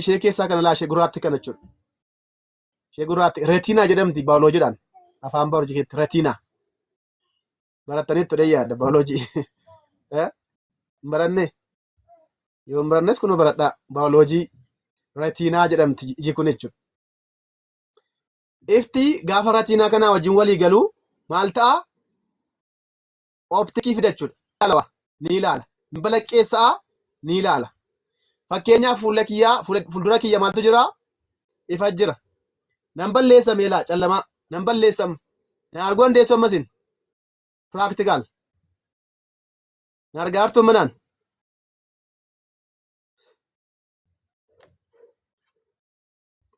S1: ishee keessaa kana laa ishee gurraatti kana jechuudha. Ishee gurraatti reetinaa jedhamti baayoloojiidhaan afaan baayoloojii keessatti reetinaa barattaniittu dheeyyaadha baayoloojii. Baranne yoo barannes kun baradha baayoloojii reetinaa jedhamti iji kun jechuudha. Ifti gaafa reetinaa kana wajjin walii galu maal ta'a? Optikii fida jechuudha. Ni ilaala. Balaqqeessaa ni ilaala. Fakkeenyaaf fuuldura kiyya maaltu jira? Ifa jira. Nan balleessa meelaa callamaa. Nan balleessam. Na argoon deessoo ammasin. Practical. Nargaartu manan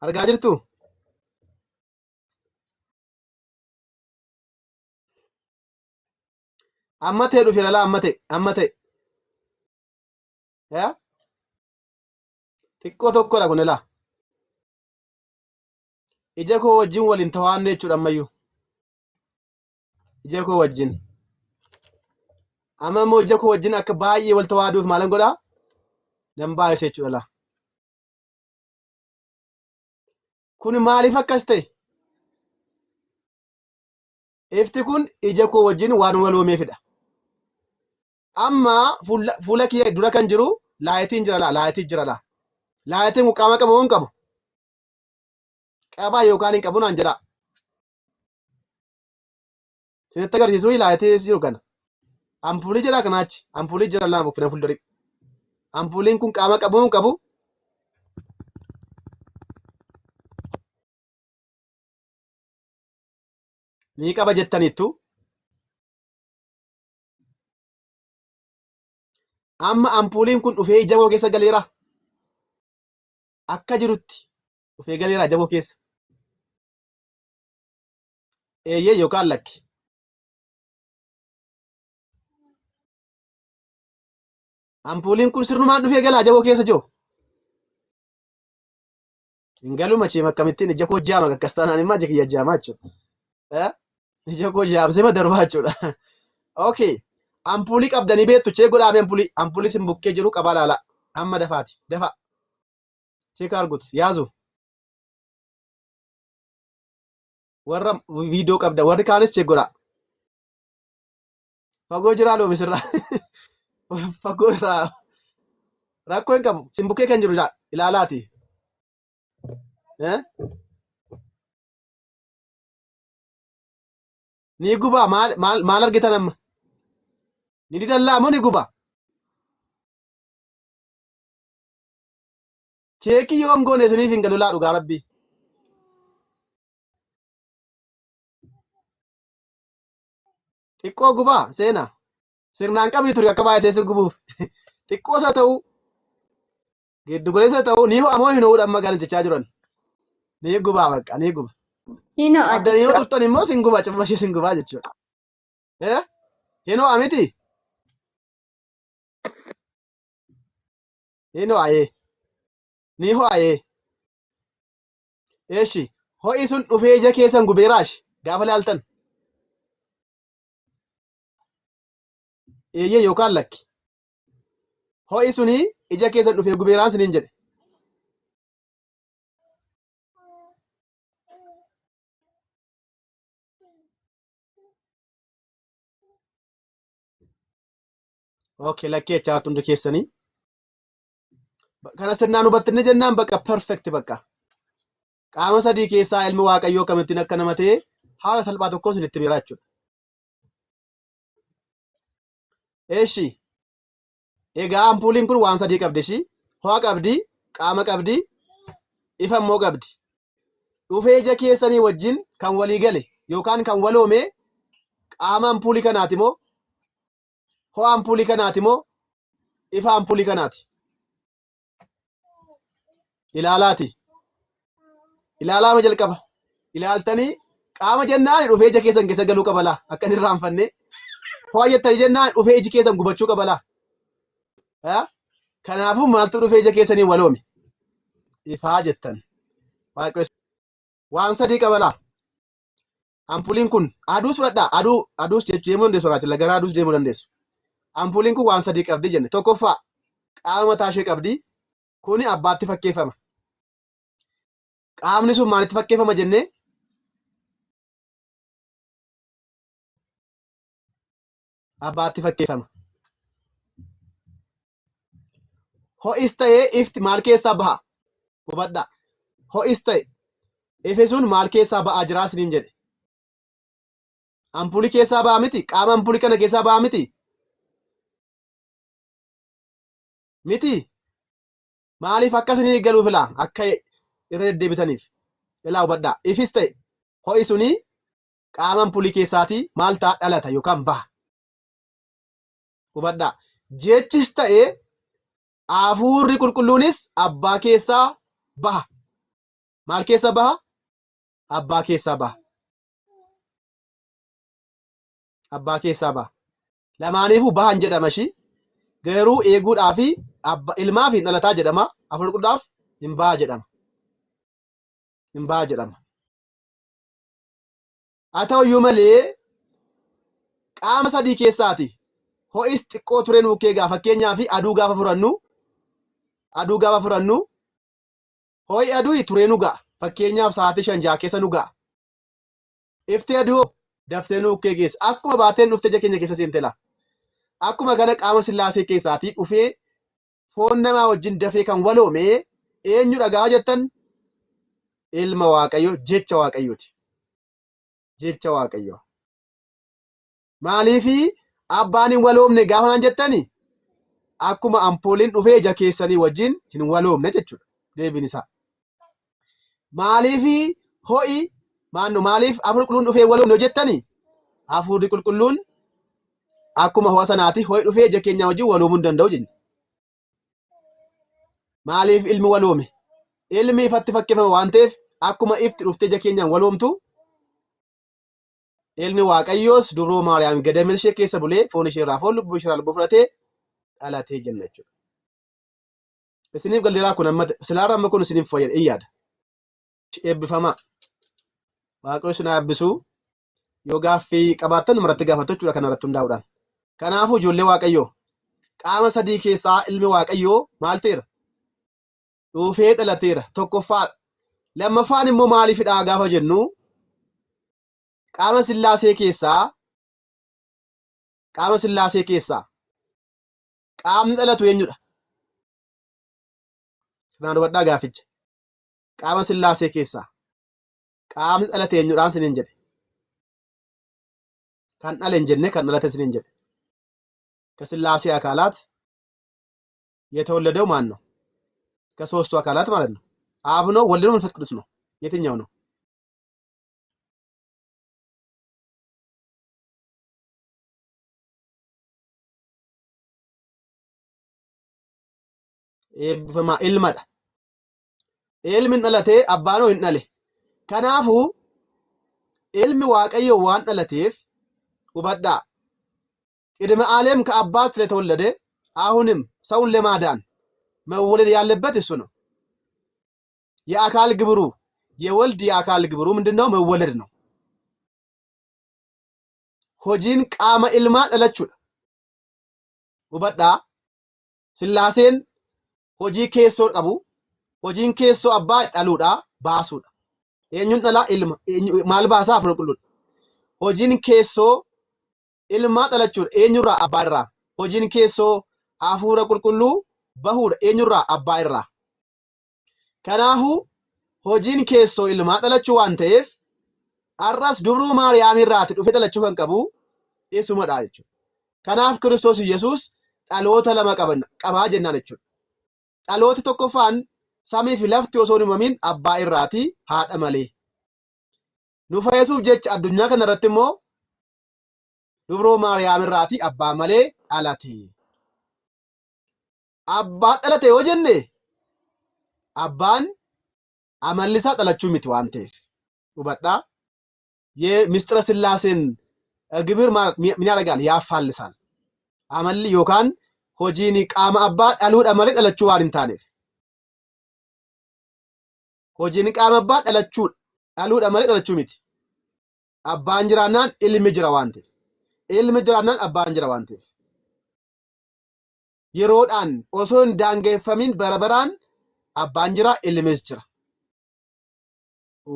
S1: argaa jirtu amma ta'e dhufe lala amma ta'e yaa xiqqoo tokkodha kun laa ija koo wajjin waliin tawaanne jechuudha ammayyuu ija koo wajjin amma immoo ija koo wajjin akka baay'ee wal tawaaduuf maalan godhaa nan baay'ise jechuudha laa kun maaliif akkas ta'e Ifti kun ija koo wajjin waan waloomeefidha. Amma fuula kiyya dura kan jiru laayitiin jira laa, laayitii jira laa. Laayitiin kun qaama qabu moo hin qabu? Qabaa yookaan hin qabu naan jedhaa. Isinitti agarsiisuu laayitii jiru kana. Ampuulii jira kanaachi. Ampuulii jira laa fina fuulduri. Ampuuliin kun qaama qabu moo hin qabu? Ni qaba jettaniittu. Amma ampuuliin kun dhufee ija koo keessa galeera. Akka jirutti dhufee galeera ija koo keessa. Eeyyee yookaan lakki. Ampuuliin kun sirnumaan dhufee galaa ija koo keessa jiru. Hin galu macheem akkamittiin ija koo jaama akkas taanaan immoo ija kiyya jaamaa jechuudha. Ija koo jaamsee madarbaa jechuudha. Okay. Ampuulii qabdanii beektu chee godhaame ampuulii. Ampuulii sin bukkee jiru qabaa laala. Amma dafaati. Dafa. Chee kaargutu yaazu. Warra viidiyoo qabda warri kaanis chee godhaa. Fagoo jiraa loo misirraa. Fagoo irraa. Rakkoo hin qabu. Sin bukkee kan jiru ilaalaati. Ni gubaa maal argitan amma? Ni didallaa moo ni guba? Cheekii yoo hin goone isiniif hin galu laa dhugaa rabbii. Xiqqoo gubaa seenaa. Sirnaan qabii ture akka baay'ee si gubuuf. Xiqqoo isa ta'uu giddu goleessa ta'uu ni ho'a moo hin ho'uudha amma kan jechaa jiran. Ni gubaa bakka ni guba. Abdanii yoo turtan immoo sin guba cimma ishee sin gubaa jechuudha. Hin ho'a miti? Hin ho'ayee. Ni ho'ayee. Eeshi ho'i sun dhufee ija keessan gubeeraashi gaafa laaltan. Eeyyee yookaan lakki. Ho'i suni ija keessan dhufee gubeeraan siniin jedhe. Okay, lakkee chaartu hundi keessanii. Kana sirnaan hubattinne jennaan bakka perfect bakka. Qaama sadii keessaa ilmi waaqayyoo kamittiin akka nama ta'e haala salphaa tokkoon isinitti miiraa jechuudha. Eeshi. Egaa ampuuliin kun waan sadii qabdi ishii. Ho'a qabdi, qaama qabdi, ifa immoo qabdi. Dhufee ija keessanii wajjin kan walii gale yookaan kan waloome qaama ampuulii kanaati moo ho'a ampuulii kanaati moo ifa ampuulii kanaati? Ilaalaati. Ilaalaa ma jalqaba. Ilaaltanii qaama jennaan dhufee ija keessan keessa galuu qaba laa akka hin irraanfanne. Ho'a jettanii jennaan dhufee iji keessan gubachuu qaba laa. Kanaafuu maaltu dhufee ija keessanii waloome? Ifaa jettan. Waan sadii qaba laa. Ampuuliin kun aduus fudhadhaa. Aduus deemuu dandeessu raachilla gara aduus deemuu dandeessu. Ampuuliin kun waan sadii qabdi jenne. Tokkoffaa qaama mataa ishee qabdi. Kuni abbaatti fakkeeffama. Qaamni sun maalitti fakkeeffama jennee? Abbaatti fakkeeffama. Ho'is ta'ee ifti maal keessaa baha? Hubadhaa. Ho'is ta'e ifi sun maal keessaa ba'aa jiraa isiniin jedhe. Ampuulii keessaa ba'a miti? Qaama ampuulii kana keessaa ba'a miti? Miti? Maaliif akkasii galuuf ilaa akka irra deddeebitaniif ilaa hubadhaa. Ifis ta'e ho'i suni qaama ampuulii keessaatii maal ta'a dhalata yookaan baha. Hubadhaa. Jechis ta'e hafuurri qulqulluunis abbaa keessaa baha. Maal keessaa baha? Abbaa keessaa baha. Abbaa keessaa baha. Lamaaniifuu bahan jedhama ishii. Garuu eeguudhaa fi ilmaa fi dhalataa jedhama. Hafuurri qulqulluudhaaf hin baha jedhama. Hin baha jedhama. Haa ta'uyyuu malee qaama sadii keessaati. Ho'is xiqqoo ture nuu keegaa fakkeenyaaf aduu gaafa furannu ho'i aduu ture nu ga'a. Fakkeenyaaf sa'aatii 5 keessa nu ga'a. Ifti aduu daftee nuukkee geessa. Akkuma baateen dhufte ija keenya keessa seente laa. Akkuma kana qaama sillaasee keessaatii dhufee foon namaa wajjin dafee kan waloome eenyudha gaafa jettan ilma Waaqayyoo, jecha Waaqayyooti. Jecha Waaqayyoo. Maaliifi abbaan hin waloomne gaafa naan jettani akkuma ampooliin dhufee ija keessanii wajjin hin waloomne jechuudha deebiin isaa. Maaliifi ho'i maaliif hafuurri qulqulluun dhufee waloomne jettani hafuurri qulqulluun akkuma ho'a sanaati ho'i dhufee ija keenya wajjin waloomuu hin danda'u jenna. Maaliif ilmi waloome? Ilmi ifatti fakkeeffame waan ta'eef akkuma ifti dhuftee ija keenyaan waloomtu ilmi Waaqayyoos dubroo Maariyaam gadameessa ishee keessa bulee foon ishee irraa foon lubbuu ishee irraa lubbuu fudhatee dhalatee jenna jechuudha. Isiniif galdeeraa kun amma silaarra amma kun isiniif fayyada in yaada. Eebbifamaa. Waaqayyo isin haa eebbisu. Yoo gaaffii qabaattan maratti gaafatu jechuudha kana irratti hundaa'uudhaan. Kanaafuu ijoollee Waaqayyoo qaama sadii keessaa ilmi Waaqayyoo maal ta'eera? Dhufee dhalateera. Tokkoffaa. Lammaffaan immoo maaliifidha gaafa jennu qaama sillaasee keessaa qaamni dhalatu eenyudha? Kanaan hubadhaa gaaficha. Qaama sillaasee keessaa qaamni dhalate eenyudhaan isiniin jedhe? Kan dhale hin jenne kan dhalate isiniin jedhe. ከስላሴ አካላት የተወለደው ማን ነው? ከሶስቱ አካላት ማለት ነው። አብ ነው፣ ወልድ ነው፣ መንፈስ ቅዱስ ነው። የትኛው ነው? ilmadha. Ilmi dhalate abbaa ነው hin dhale. Kanaafu ilmi Waaqayyo waan dhalateef hubadhaa ቅድመ ዓለም ከአባት ስለተወለደ አሁንም ሰውን ለማዳን መወለድ ያለበት እሱ ነው። የአካል ግብሩ የወልድ የአካል ግብሩ ምንድነው? መወለድ ነው። ሆጂን ቃመ ኢልማ dhalachudha. Hubadhaa sillaaseen hojii keessoo qabu. Hojiin keessoo abbaa dhaluudha, baasuudha. Eenyuun dhalaa? Ilma. Maal baasaa? Hafuura qulqulluudha. Hojiin keessoo ilmaa dhalachuudha. Eenyurraa? Abbaa irraa. Hojiin keessoo hafuura qulqulluu bahuudha. Eenyurraa? Abbaa irraa. Kanaafuu hojiin keessoo ilmaa dhalachuu waan ta'eef arras dubruu Maariyaam irraati dhufee dhalachuu kan qabu isumadha jechuudha. Kanaaf Kiristoos Yesuus dhaloota lama qabaa jennaan jechuudha. Dhalooti tokkoffaan samii fi lafti osoo hin uumamin abbaa irraati, haadha malee. Nu fayyisuuf jecha addunyaa kana irratti immoo dubroo Maariyaam irraati abbaa malee dhalate. Abbaa dhalate yoo jenne abbaan amalli isaa dhalachuu miti waan ta'eef hubadhaa የምስጢረ ስላሴን ግብር ምን ያደርጋል? ያፋልሳል። አመል ዮካን ሆጂኒ ቃማ አባ ዳሉዳ ማለ dhalachuu waan hin taaneef hojiin qaama abbaa dhaluudha malee dhalachuu miti. Abbaan jiraannaan ilmi jira waan ta'eef ilmi jiraannaan abbaan jira waan ta'eef yeroodhaan osoo hin daangeffamin barabaraan abbaan jira ilmis jira.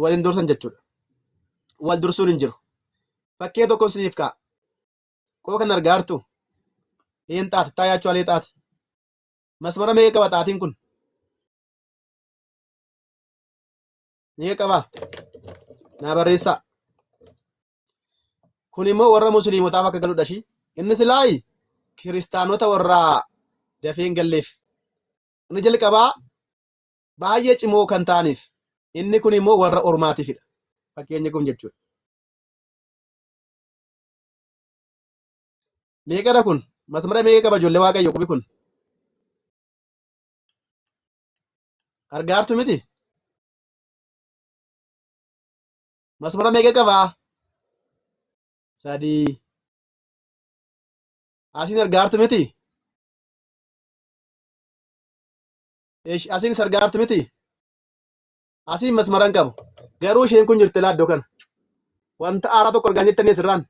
S1: Waliin dursan jechuudha. Wal dursuun hin jiru. Fakkii tokko siif ka'a. Koo kan argaartu hin taate taayachuu alee taate. Masmara meeqa qaba taatiin kun? Meeqa qaba? Naa barreessaa. Kun immoo warra musliimotaaf akka galudha shi. Inni silaayi kiristaanota warra dafee hin galleef. Inni jalqabaa baay'ee cimoo kan ta'aniif. Inni kun immoo warra ormaatiifidha. Fakkeenya kun jechuudha. Meeqadha kun? Masmara meeqa qaba ijoollee Waaqayyo qubi kun? Argaartu miti? Masmara meeqa qaba? 3. Asiin argaartu miti? Asiin argaartu miti? Asiin masmaran qabu. Garuu isheen kun jirti laaddoo kana. Wanta aaraa tokko argaa jettanii asirraan.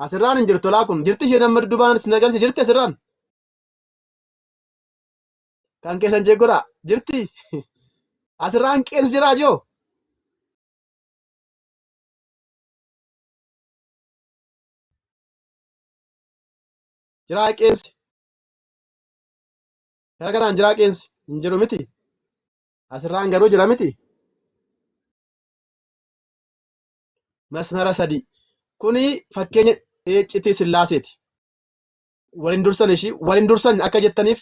S1: Asirraan hin jirtu laa kun. Jirti isheen amma dudduubaan isin agarsiisa jirti asirraan. Kan keessan jeegodhaa jirti. Asirraan qeensi jiraa joo. Jiraa qeensi. Gara kanaan jiraa qeensi. Hin jiru miti. Asirraan garuu jira miti. Masmara sadii. Kuni fakkeenya iccitii Sillaaseeti. Waliin dursan ishii waliin dursan akka jettaniif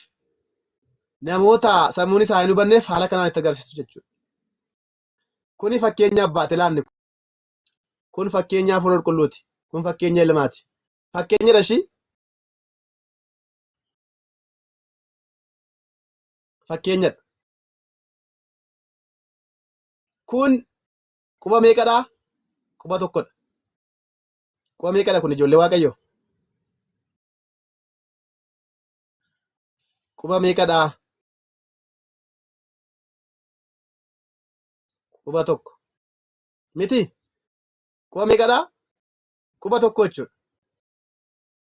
S1: namoota sammuun isaa hin hubanneef haala kanaan itti agarsiisu jechuudha. Kuni fakkeenya abbaati laanni. Kun fakkeenya Hafuura Qulqulluuti. Kun fakkeenya Ilmaati. Fakkeenyadha ishii. Fakkeenyadha. Kun quba meeqadhaa? Quba tokkodha. Quba meeqadha kun ijoollee Waaqayyoo? Quba meeqadhaa? Quba tokko. Miti? Quba meeqadhaa? Quba tokko jechuudha.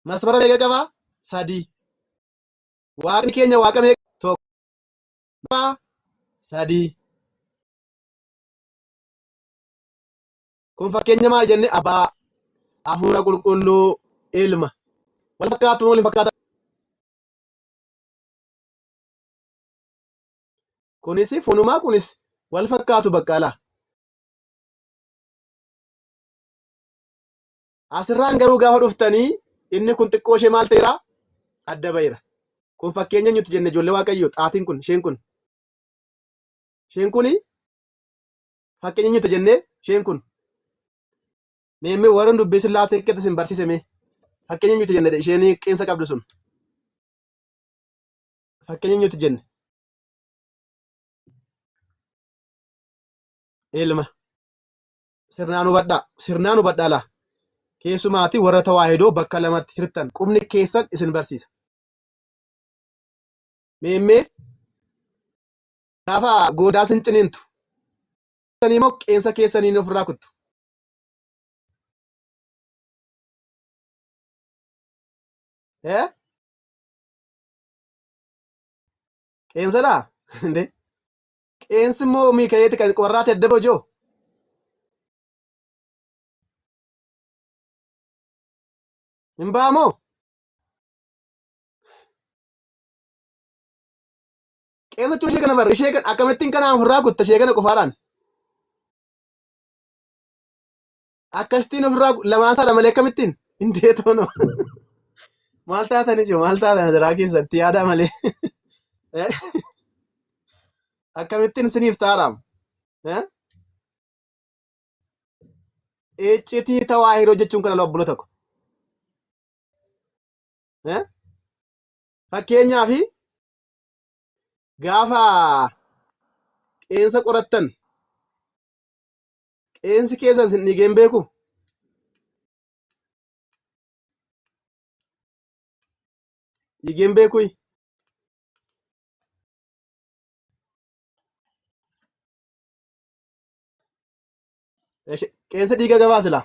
S1: Masmara meeqa qabaa? Sadii. Waaqni keenya Waaqa meeqa? Tokko. Sadii. Kun fakkeenya maal jenne? Abbaa, Hafuura Qulqulluu, Ilma. Wal fakkaatu moo wal fakkaata? Kunis funumaa kunis wal fakkaatu baqqaalaa. Asirraan garuu gaafa dhuftanii inni kun xiqqoo ishee maal ta'eera? Adda ba'eera. Kun fakkeenya nuti jenne ijoollee Waaqayyoo xaatiin kun isheen kun. Isheen kuni fakkeenya nuti jenne isheen kun. Meemmee warreen dubbii Sillaasee keessatti isin barsiisame fakkeenya nuti jenne isheen qeensa qabdu sun. Fakkeenya nuti jenne. Ilma. Sirnaan hubadhaa. Sirnaan hubadhaa laa. Keessumaatii warra tawaahidoo bakka lamatti hirtan qubni keessan isin barsiisa. Meemmee gaafa goodaa sin ciniintu. Keessanii immoo qeensa keessanii ofirraa kuttu. Qeensadhaa? Qeensi immoo Miikaa'eeti kan qorraatti adda ba'u. Hin ba'amoo? Qeensa jechuun ishee kana barra. Ishee kana akkamittiin kanaan ofirraa kutta ishee kana qofaadhaan. Akkasittiin ofirraa lamaan saadha malee akkamittiin? Hin deetoonoo. Maal taatanii jiru? Maal taatan jiraa keessatti yaada malee. Akkamittiin isiniif taa'aadhaam? Iccitii tawaahidoo jechuun kana obboloota ko. Fakkeenyaaf gaafa qeensa qorattan qeensi keessan isin dhigee hin beeku? Dhigee hin beeku? Qeensa dhiiga gabaa silaa?